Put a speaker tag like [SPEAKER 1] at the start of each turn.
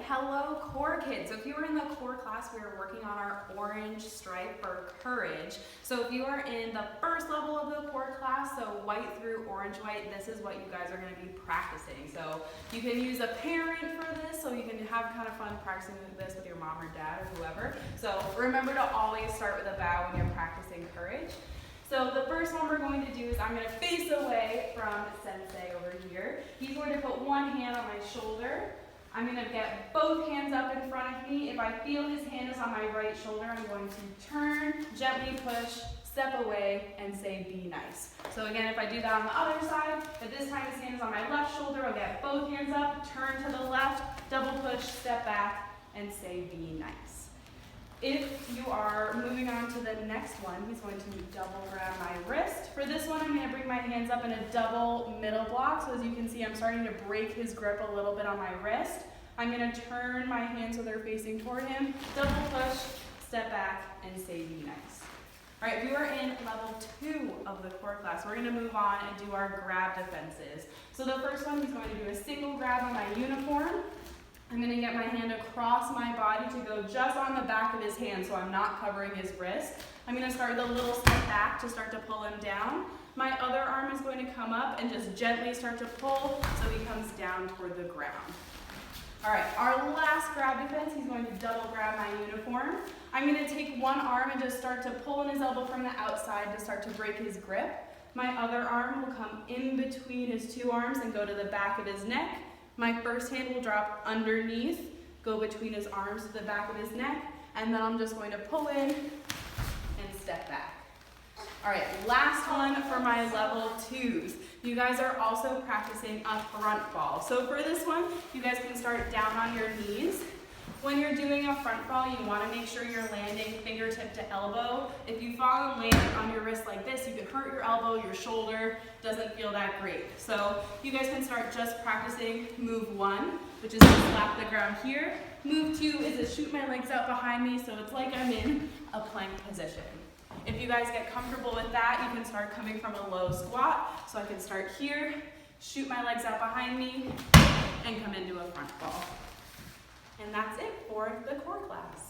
[SPEAKER 1] hello core kids. So if you were in the core class, we were working on our orange stripe for courage. So if you are in the first level of the core class, so white through orange white, this is what you guys are going to be practicing. So you can use a parent for this, so you can have kind of fun practicing this with your mom or dad or whoever. So remember to always start with a bow when you're practicing courage. So the first one we're going to do is I'm going to face away from Sensei over here. He's going to put one hand on my shoulder. I'm going to get both hands up in front of me. If I feel his hand is on my right shoulder, I'm going to turn, gently push, step away, and say, be nice. So again, if I do that on the other side, but this time his hand is on my left shoulder, I'll get both hands up, turn to the left, double push, step back, and say, be nice. If you are moving on to the next one, he's going to double grab my wrist. For this one, I'm going to bring my hands up in a double middle block. So as you can see, I'm starting to break his grip a little bit on my wrist. I'm going to turn my hands so they're facing toward him, double push, step back, and say be nice. All right, if you are in level 2 of the core class, we're going to move on and do our grab defenses. So the first one, he's going to do a single grab on my uniform. I'm going to get my hand across my body to go just on the back of his hand so I'm not covering his wrist. I'm going to start with a little step back to start to pull him down. My other arm is going to come up and just gently start to pull so he comes down toward the ground. All right, our last grab defense, he's going to double grab my uniform. I'm going to take one arm and just start to pull in his elbow from the outside to start to break his grip. My other arm will come in between his two arms and go to the back of his neck. My first hand will drop underneath, go between his arms to the back of his neck, and then I'm just going to pull in and step back. All right, last one for my level 2s. You guys are also practicing a front fall. So for this one, you guys can start down on your knees. When you're doing a front fall, you want to make sure you're landing fingertip to elbow. If you fall and land on your wrist like this, you can hurt your elbow, your shoulder, doesn't feel that great. So you guys can start just practicing move 1, which is to slap the ground here. Move 2 is to shoot my legs out behind me, so it's like I'm in a plank position. If you guys get comfortable with that, you can start coming from a low squat. So I can start here, shoot my legs out behind me, and come into a front fall. And that's it for the core class.